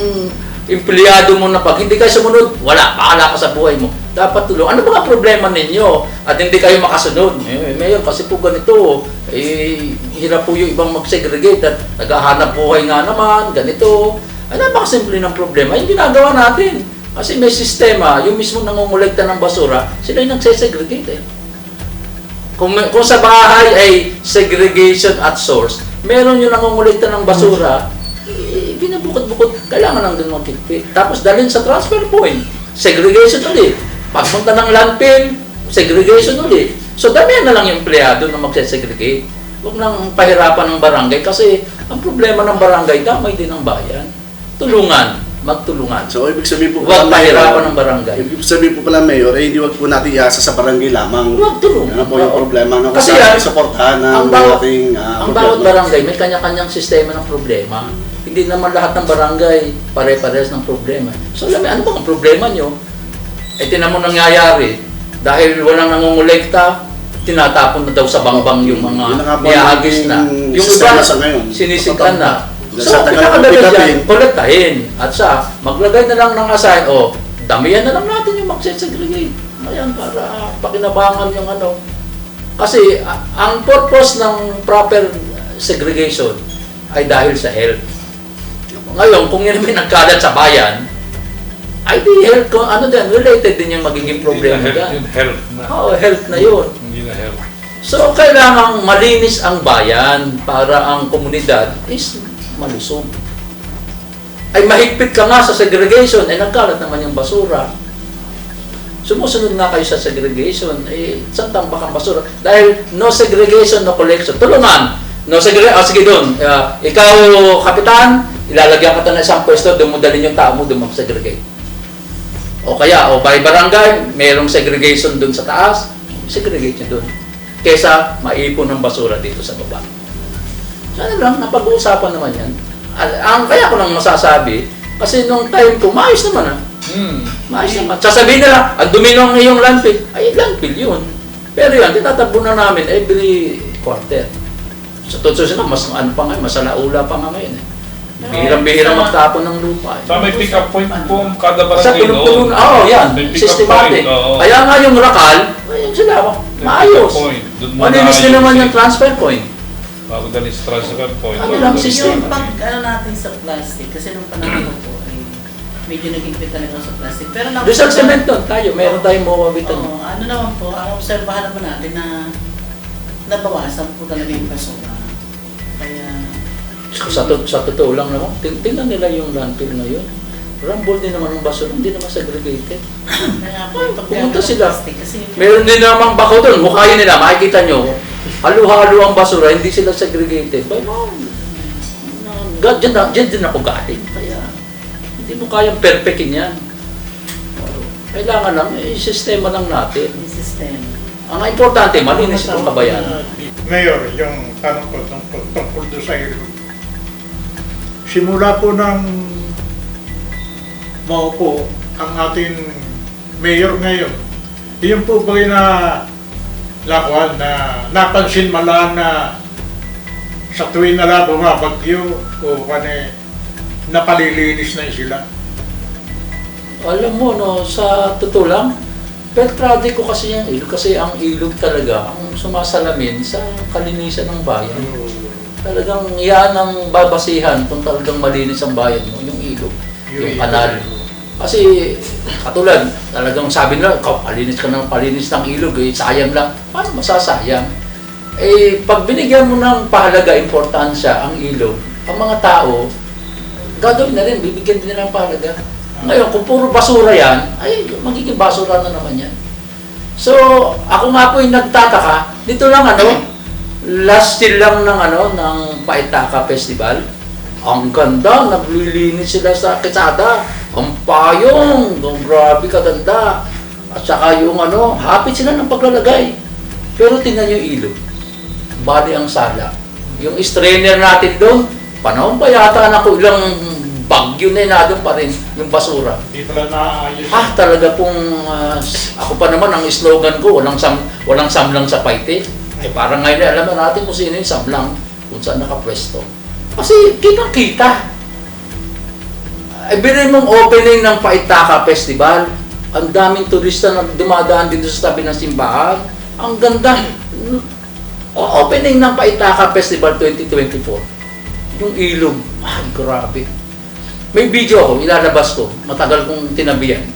A: empleyado mo na pag hindi kayo sumunod, wala, bahala ka sa buhay mo. Dapat tulong. Ano ba ang problema ninyo? At hindi kayo makasunod. Mayor, kasi po ganito, hirap po yung ibang mag-segregate at naghahanap buhay nga naman, ganito. Napakasimple ng problema. Yung ginagawa natin. Kasi may sistema, yung mismo nangungulekta ng basura, sila yung nagsesegregate. Kung sa bahay ay segregation at source, meron yung nangungulekta ng basura, binabukod-bukod, kailangan lang din magkikpit. Tapos dalhin sa transfer point, segregation ulit. Pagpunta ng landfill, segregation ulit. So damihan na lang yung empleyado na magsesegregate. Huwag nang pahirapan ng barangay kasi ang problema ng barangay, damay din ng bayan. Tulungan, magtulungan.
E: So ibig sabihin po
A: huwag pahirapan ng barangay.
E: Ibig sabihin po pala, Mayor, hindi wag po natin iasa sa barangay lamang.
A: Huwag tulungan.
E: Ano po yung problema? Ano
A: kasi
E: suportahan ng ating
A: ang bawat barangay may kanya-kanyang sistema ng problema. Hindi naman lahat ng barangay pare-pares ng problema. So alam mo, ano bang problema nyo? Tinan mo nangyayari. Dahil walang nangungulekta, tinatapon na daw sa bangbang yung mga niyahagis na. Yung iba, sinisikan na. So, pinakadala dyan, kolektahin. At maglagay na lang ng assign, damihan na lang natin yung magsesegregate. Ayan, para pakinabangan yung ano. Kasi, ang purpose ng proper segregation ay dahil sa health. Ngayon, kung yan may nagkalat sa bayan, ay di health, kung ano din, related din yung magiging problema dyan.
D: Health na.
A: Oo, health na yun.
D: Hindi na health.
A: So, kailangang malinis ang bayan para ang komunidad is malusog. Ay mahigpit ka nga sa segregation, nagkalat naman yung basura. Sumusunod nga kayo sa segregation, saan tambak ang basura? Dahil no segregation, no collection. Tulungan! No segregation, sige doon. Ikaw, kapitan, ilalagyan ka na isang pwesto, doon mo dalhin yung tao mo, doon mag-segregate. O kaya, by barangay, mayroong segregation doon sa taas, segregate nyo doon. Kesa maipon ng basura dito sa baba. Sana lang, napag-uusapan naman yan. Kaya ko lang masasabi, kasi nung time ko, maayos naman Maayos naman. Sasabihin nila, ang dumi ng iyong landfill. Ay, landfill yun. Pero yan, tinatabon na namin every quarter. Sa totoo na, mas ano pa ngayon, mas alaula pa nga ngayon. Bihirang-bihirang magtapon ng lupa.
D: So may pick-up point po kada
A: Sa
D: barangay
A: tulong-tulong, oo, yan.
D: May pick-up
A: Systematic.
D: point, oo.
A: Kaya nga yung rakal, ayun sila, maayos. Malinis din naman yung transfer point.
D: Bago dali sa transfer point.
A: Ano lang, system.
B: Yung pag ano natin sa plastic, kasi nung panahon ko po ay medyo nagigpit talaga sa plastic. Pero
A: Rizal Cement doon, tayo, meron tayong mawawitan.
B: Oo, ano naman po, ang obserbahan naman natin na nabawasan po talaga yung basura. Kaya
A: Sa totoo lang naman, tingnan nila yung landfill na yun. Rumble din naman ng basura, hindi naman segregated.
B: kaya po yung
A: Pumunta
B: paggamit ng
A: sila.
B: plastic kasi
A: Meron din namang bako doon, hukayin nila, makikita nyo. Halo-halo ang basura, hindi sila segregated. But, God, dyan din ako galing. Kaya, hindi mo kayang perfectin yan. Kailangan lang, sistema lang natin.
B: yung system.
A: Ang importante, malinis itong kabayanan.
F: Mayor, yung tanong ko tungkol doon sa ilog. Simula po ng maupo ang ating mayor ngayon, yun po ba na lakuan na napansin malang na sa tuwing na bumabagyo o napalilinis na sila?
A: Alam mo, no, sa totoo lang, pet project ko kasi yung ilog. Kasi ang ilog talaga, ang sumasalamin sa kalinisan ng bayan. Talagang yan ang babasihan kung talagang malinis ang bayan mo, yung ilog, yung kanal. Kasi katulad, talagang sabi nila, palinis ka ng palinis ng ilog, eh, sayang lang. Paano masasayang? Eh, pag binigyan mo ng pahalaga, importansya ang ilog, ang mga tao, gagawin na rin, bibigyan din nila ng pahalaga. Ngayon, kung puro basura yan, ay magiging basura na naman yan. So, ako nga po yung nagtataka, dito lang last year lang ng Paitaka Festival. Ang ganda, naglilinis sila sa kalsada. Ang payong, grabe kaganda. At saka yung hapit sila ng paglalagay. Pero tingnan yung ilog. Bali ang sala. Yung strainer natin doon, panahon pa yata na ako ilang bagyo na doon pa rin yung basura.
F: Hindi pala naayos.
A: Talaga pong ako pa naman ang slogan ko, walang samlang sa Paite. Eh parang ngayon alam na natin kung sino yung samlang, kung saan nakapwesto. Kasi kitang-kita. Bilhin mong opening ng Paitaka Festival, ang daming turista na dumadaan dito sa tabi ng simbahan. Ang ganda. Opening ng Paitaka Festival 2024. Yung ilog, grabe. May video ako, ilalabas ko. Matagal kong tinabihan.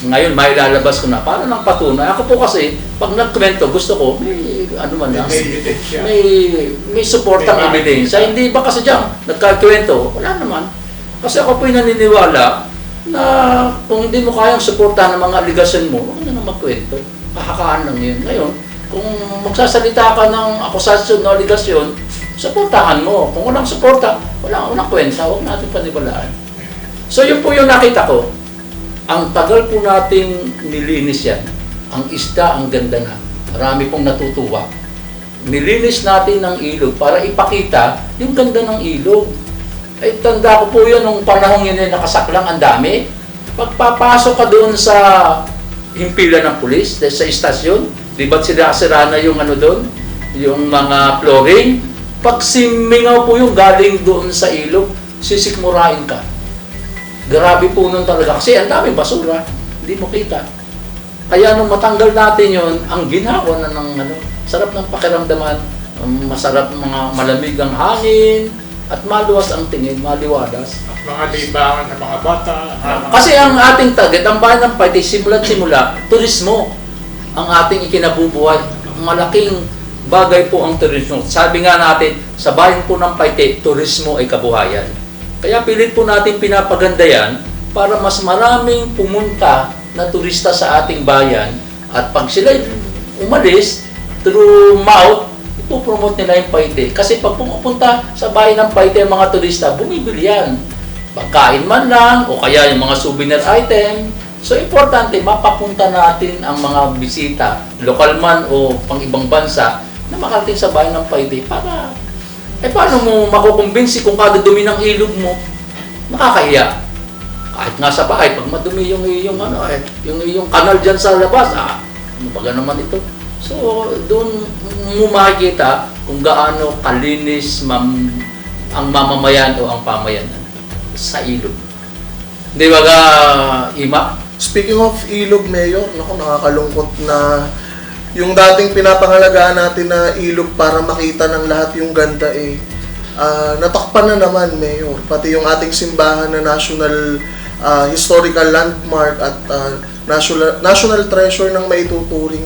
A: Ngayon, may ilalabas ko na. Para ng patunay. Ako po kasi, pag nagkwento, gusto ko, may may supportang ebidensya. Hindi ba kasi dyan, nagkakwento? Wala naman. Kasi ako po yung naniniwala na kung hindi mo kayang suportahan ng mga aligasyon mo, huwag na nang magkwento. Kahakaan lang yun. Ngayon, kung magsasalita ka ng akusasyon o aligasyon, suportahan mo. Kung walang suporta, walang kwenta, huwag natin paniwalaan. So yun po yung nakita ko. Ang tagal po nating nilinis yan. Ang isda, ang ganda na. Marami pong natutuwa. Nilinis natin ng ilog para ipakita yung ganda ng ilog. Ay, tanda ko po yun, nung panahon yun ay nakasaklang, ang dami. Pagpapasok ka doon sa himpilan ng pulis, sa istasyon, di ba't sira na yung doon? Yung mga flooring. Pag simingaw po yung galing doon sa ilog, sisikmurain ka. Grabe po nun talaga. Kasi ang daming basura, hindi mo kita. Kaya nung matanggal natin yun, ang ginawa na ng sarap ng pakiramdaman, masarap mga malamig ang hangin, at maluwas ang tingin, maliwalas.
F: At mga libangan ng mga bata.
A: Kasi ang ating target, ang bayan ng Paite, simula, turismo ang ating ikinabubuhay. Malaking bagay po ang turismo. Sabi nga natin, sa bayan po ng Paite, turismo ay kabuhayan. Kaya pilit po natin pinapaganda yan para mas maraming pumunta na turista sa ating bayan. At pag sila umalis, through mouth, ipopromote nila yung Paite. Kasi pag pumupunta sa bayan ng Paite ang mga turista, bumibili yan. Pagkain man lang, o kaya yung mga souvenir item. So, importante, mapapunta natin ang mga bisita, lokal man o pang ibang bansa, na makarating sa bayan ng Paite para, paano mo makukumbinsi kung kada dumi ng ilog mo? Nakakahiya. Kahit nga sa bahay, pag madumi yung iyong kanal dyan sa labas, ano ba naman ito? So, doon mo makikita kung gaano kalinis ang mamamayan o ang pamayanan sa ilog. Di ba ka, Ima?
C: Speaking of ilog, Mayor, naku, nakakalungkot na yung dating pinapangalagaan natin na ilog para makita ng lahat yung ganda natakpan na naman, Mayor. Pati yung ating simbahan na national historical landmark at national treasure ng maituturing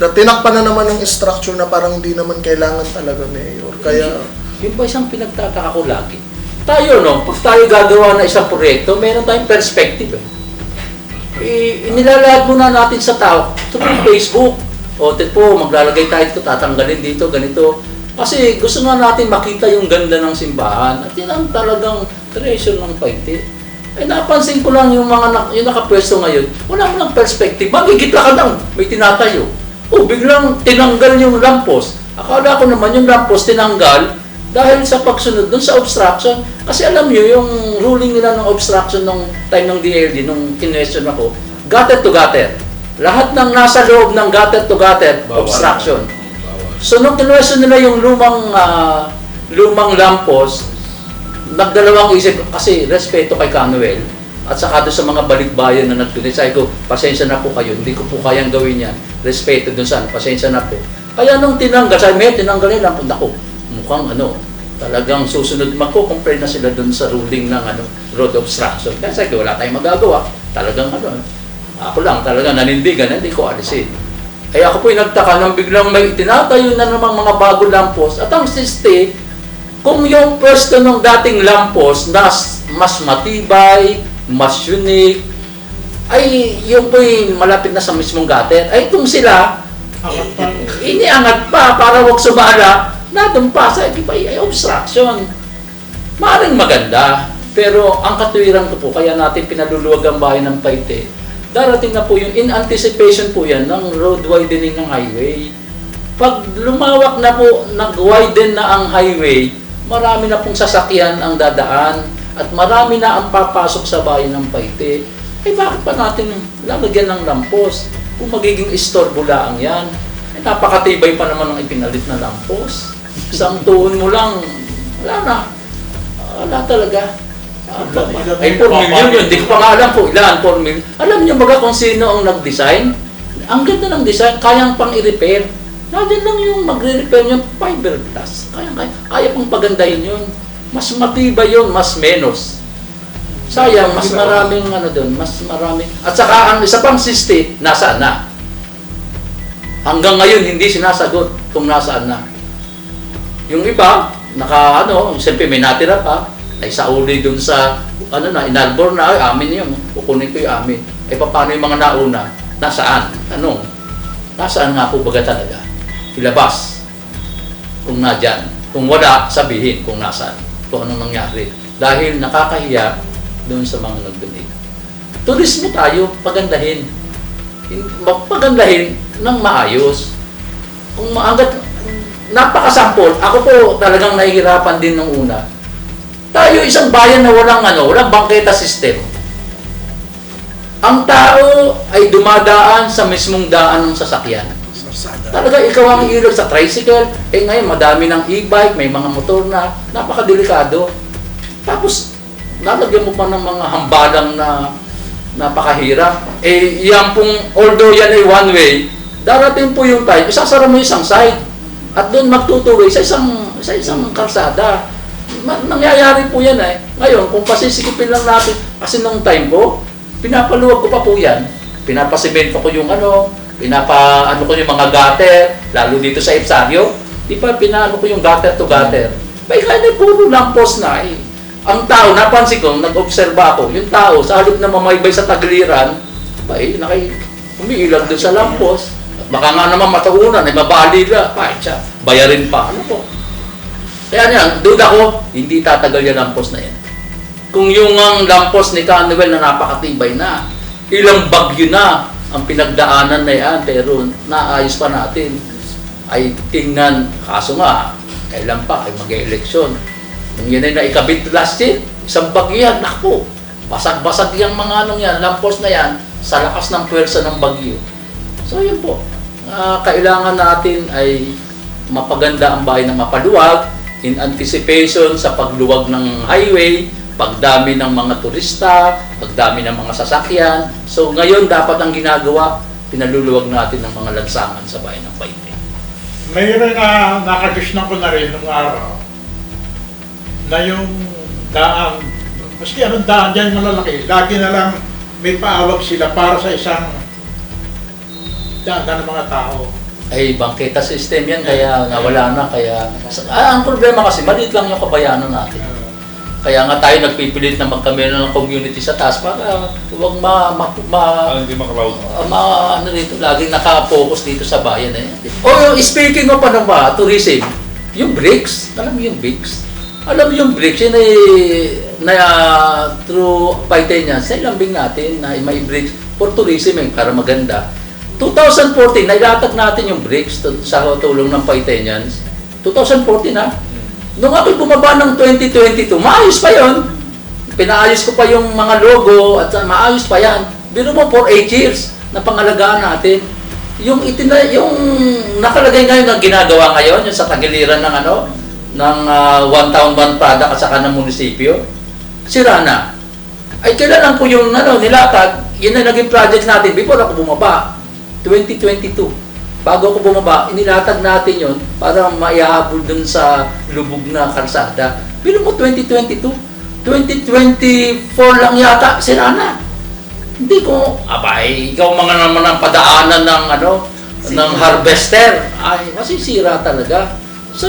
C: tinakpan na naman ng structure na parang hindi naman kailangan talaga, Mayor. Kaya
A: Yun ba isang pinagtataka ko lagi? Tayo, no? Pag tayo gagawa ng isang proyekto, meron tayong perspective. Inilalahad muna natin sa tao through Facebook. O, po, maglalagay tayo ito, tatanggalin dito, ganito. Kasi gusto nga natin makita yung ganda ng simbahan. At yun ang talagang treasure ng Paite. Napansin ko lang yung yung nakapwesto ngayon, wala mo lang perspective. Magigitla ka lang, may tinatayo. O, biglang tinanggal yung lampos. Akala ko naman yung lampos tinanggal dahil sa pagsunod dun sa obstruction. Kasi alam nyo, yung ruling nila ng obstruction nung time ng DLD, nung kinwestiyon ako, gutter to gutter. Lahat ng nasa loob ng gutter to gutter, obstruction. So nung kinwestiyon nila yung lumang lampos, nagdalawang isip, kasi respeto kay Canuel, at saka doon sa mga balikbayan na nagtunit, sabi ko, pasensya na po kayo, hindi ko po kayang gawin yan. Respeto doon saan, pasensya na po. Kaya nung tinanggal, sabi, tinanggalin lang po, naku, mukhang talagang susunod compare na sila doon sa ruling ng road obstruction. Kaya sabi ko, wala tayong magagawa. Talagang ako lang talaga nanindigan, hindi ko alisin. Kaya ako po'y nagtaka nang biglang may itinatayo na namang mga bagong lampos. At ang siste, kung yung pwesto ng dating lampos na mas matibay, mas unique, ay yung po'y malapit na sa mismong gutter, ay itong sila, iniangat pa para wag sumala, nadumpa sa iba ay obstruction. Maaaring maganda, pero ang katuwiran ko po, kaya natin pinaluluwag ang bayan ng Paite, darating na po yung in anticipation po yan ng road widening ng highway. Pag lumawak na po, nag-widen na ang highway, marami na pong sasakyan ang dadaan at marami na ang papasok sa bayan ng Paite. Bakit pa natin lalagyan ng lampos? Kung magiging istorbo lang yan, napakatibay pa naman ang ipinalit na lampos. Isang tuon mo lang, wala na. Wala talaga. Ay, 4 million yun. Hindi ko pa nga alam po ilan, 4 million. Alam niyo baga kung sino ang nag-design? Ang ganda ng design, kayang pang i-repair. Nandiyan lang yung magre-repair yung fiberglass. Kaya pang pagandahin yun. Mas matibay yun, mas menos. Sayang, mas maraming doon, mas maraming. At saka ang isa pang siste, nasaan na? Hanggang ngayon, hindi sinasagot kung nasaan na. Yung iba, siyempre may natira pa, ay sauli dun sa, inalbor na, amin yun, kukunin ko yung amin. Paano yung mga nauna? Nasaan? Nasaan nga po baga talaga? Ilabas. Kung nadyan. Kung wala, sabihin kung nasaan. Kung anong nangyari. Dahil nakakahiya dun sa mga nag-donate. Turismo tayo, pagandahin. Pagandahin ng maayos. Kung hanggat napakasampol, ako po talagang nahihirapan din nung una. Tayo isang bayan na walang bangketa system. Ang tao ay dumadaan sa mismong daan ng sasakyan. Talaga ikaw ang ilog sa tricycle, ngayon madami ng e-bike, may mga motor na, napakadelikado. Tapos, lalagyan mo pa ng mga hambalang na napakahirap. Yan pong, although yan ay one way, darating po yung time, isasara mo isang side. At doon magtutuloy sa isang kalsada. Nangyayari po yan Ngayon, kung pasisikipin lang natin, kasi nung time ko, pinapaluwag ko pa po yan. Pinapasimento ko yung pinapaano ko yung mga gutter, lalo dito sa Ipsario. Di ba, pinaano ko yung gutter to gutter. Kaya puro lampos na Ang tao, napansin ko, nag-obserba ako, yung tao, sa halip na mamaybay sa tagiliran, umiilag doon sa lampos. Baka nga naman mataunan, mabali na, siya, bayarin pa. Kaya niyan, duda ko, hindi tatagal yung lampos na yan. Kung yung lampos ni Canuel na napakatibay na, ilang bagyo na ang pinagdaanan na yan, pero naayos pa natin. Ay tingnan, kaso nga, kailan pa, ay mag-eleksyon. Nung yan ay naikabit last year, isang bagyo yan, naku, Basag-basag yung mga anong yan, lampos na yan, sa lakas ng pwersa ng bagyo. So yun po, kailangan natin ay mapaganda ang bayan ng mapaluwag in anticipation sa pagluwag ng highway, pagdami ng mga turista, pagdami ng mga sasakyan. So ngayon dapat ang ginagawa, pinaluluwag natin ng mga lansangan sa bayan ng Paite.
F: Mayroon na nakagisnan ko na rin nung araw na yung daan, maski anong daan dyan malalaki, lagi na lang may paawag sila para sa isang daan ng mga tao.
A: Ay, bangketa system yan, kaya nawala na. Kaya ang problema kasi, maliit lang yung kabayanan natin. Kaya nga tayo nagpipilit na magkamera ng community sa taas para huwag
D: Hindi makrowd.
A: ano dito, laging naka-focus dito sa bayan eh. Oh, speaking of ano ba, tourism, yung bricks, alam mo yung bricks? Alam mo yung bricks, yun ay through Paitenians, sa ilambing natin na may bricks for tourism eh, para maganda. 2014, nailatag natin yung bricks sa tulong ng Paitenians. 2014 na. Nung ako'y bumaba ng 2022, maayos pa yon. Pinaayos ko pa yung mga logo at maayos pa yan. Biro mo for 8 years na pangalagaan natin. Yung nakalagay ngayon na ginagawa ngayon, yung sa tagiliran ng ng one town, one product at saka ng munisipyo, sira na. Ay kailan ko yung nilatag, yun na naging project natin before ako bumaba, 2022. Bago ako bumaba, inilatag natin yon para maihabol dun sa lubog na kalsada. Bilang mo 2022, 2024 lang yata, sira na. Hindi ko, abay, ikaw mga naman ang padaanan ng ng harvester, ay masisira talaga. So,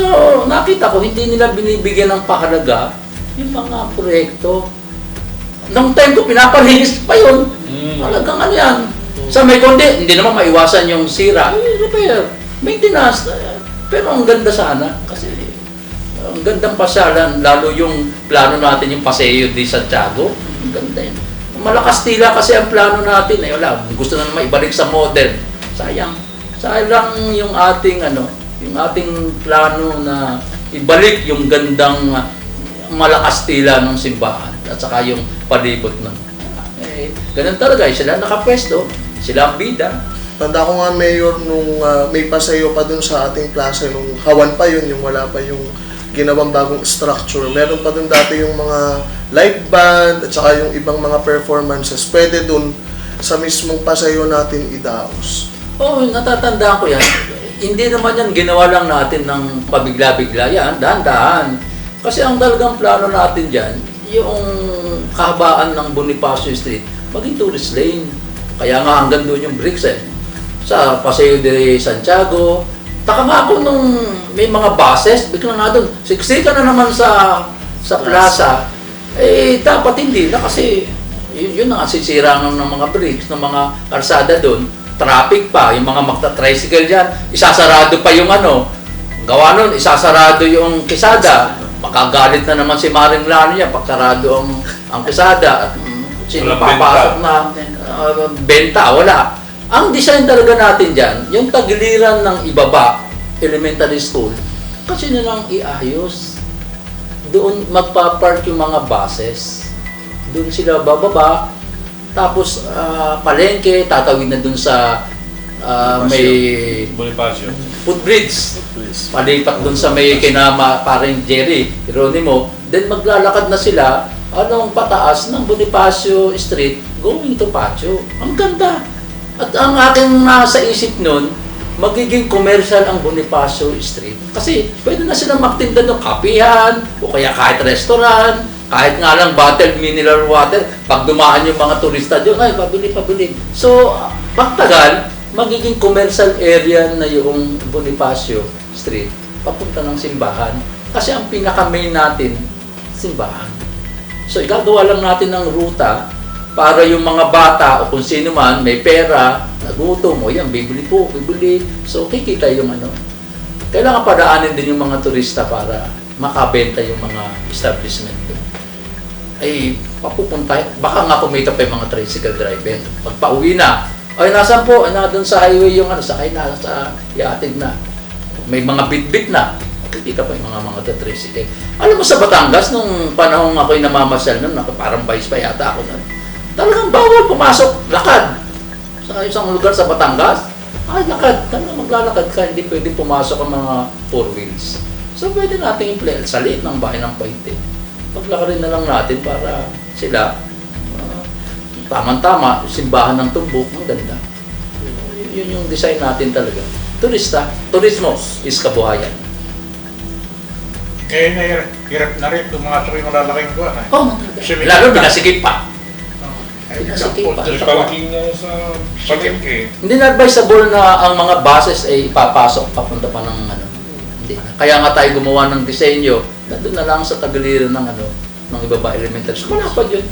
A: nakita ko, hindi nila binibigyan ng pahalaga yung mga proyekto. Nung time ko, pinapalinis pa yun. Talagang yan. Sa may kundi, hindi naman maiwasan yung sira. Repair, maintenance. Pero ang ganda sana kasi ang gandang pasyalan, lalo yung plano natin yung Paseo de Santiago. Ang ganda yun. Malakas tila kasi ang plano natin. Eh, wala, gusto na naman ibalik sa modern. Sayang. Sayang yung ating yung ating plano na ibalik yung gandang malakas tila ng simbahan at saka yung palibot ng ganun talaga. Sila nakapwesto. Sila ang bida.
C: Tanda ko nga, Mayor, nung may pasayo pa dun sa ating plaza, nung hawan pa yun, yung wala pa yung ginawang bagong structure. Meron pa dun dati yung mga live band at saka yung ibang mga performances. Pwede dun sa mismong pasayo natin idaos.
A: Oo, natatandaan ko yan. Hindi naman yan ginawa lang natin ng pabigla-bigla yan, dahan-dahan. Kasi ang talagang plano natin dyan, yung kahabaan ng Bonifacio Street, maging tourist lane. Kaya nga hanggang doon yung bricks eh. Sa Paseo de Santiago. Taka nga ako nung may mga buses, bigla nga doon, siksika na naman sa plaza. Eh, dapat hindi na kasi yun na nga sisira ng mga bricks, ng mga karsada doon. Traffic pa, yung mga magta-tricycle dyan, isasarado pa yung gawa nun, isasarado yung kisada. Makagalit na naman si Maring Lano niya, pagkarado ang kisada. At sino papasok na benta, wala. Ang design talaga natin dyan, yung tagiliran ng ibaba, elementary school, kasi nilang iayos. Doon magpa-park yung mga buses. Doon sila bababa. Tapos palengke, tatawid na doon sa may
D: Bonifacio.
A: footbridge. Palipat doon sa may parang Jerry, Geronimo. Then maglalakad na sila pataas ng Bonifacio Street going to Pacho. Ang ganda. At ang aking nasa isip nun, magiging commercial ang Bonifacio Street. Kasi pwede na silang magtinda ng kapihan, o kaya kahit restaurant, kahit nga lang bottled mineral water. Pag dumaan yung mga turista doon, ay, pabili. So, pagtagal, magiging commercial area na yung Bonifacio Street, papunta ng simbahan. Kasi ang pinaka-main natin, simbahan. So, igagawa lang natin ng ruta para yung mga bata o kung sino man may pera, nagutom, o yan, bibili. So, kikita yung Kailangan padaanin din yung mga turista para makabenta yung mga establishment doon. Ay, papupunta, baka nga kumita pa yung mga tricycle driver. Pag pauwi na, ay, nasan po? Na doon sa highway yung sakay na, sa iatid na. May mga bit-bit na. Kita pa yung mga tricycle. Alam mo sa Batangas, nung panahon ako'y namamasyal nun, parang vice pa yata ako nun. Talagang bawal pumasok, lakad. Sa isang lugar sa Batangas, ay lakad, talagang maglalakad ka, hindi pwedeng pumasok ang mga four wheels. So pwede natin i-play sa liit ng bahay ng Paite. Paglakarin na lang natin para sila, tamang-tama, simbahan ng tumbok, ang ganda. Yun yung design natin talaga. Turismo is kabuhayan.
F: Kaya hirap na rin pumasok yung malalaking kuwan.
A: Oh, lalo pinasigip pa. Pinasigip pa.
D: Yung parking niya sa palengke.
A: Hindi na advisable na ang mga buses ay ipapasok papunta pa ng ano. Hindi na. Kaya nga tayo gumawa ng disenyo na doon na lang sa tagiliran ng ng ibaba elementary. So, wala pa yun.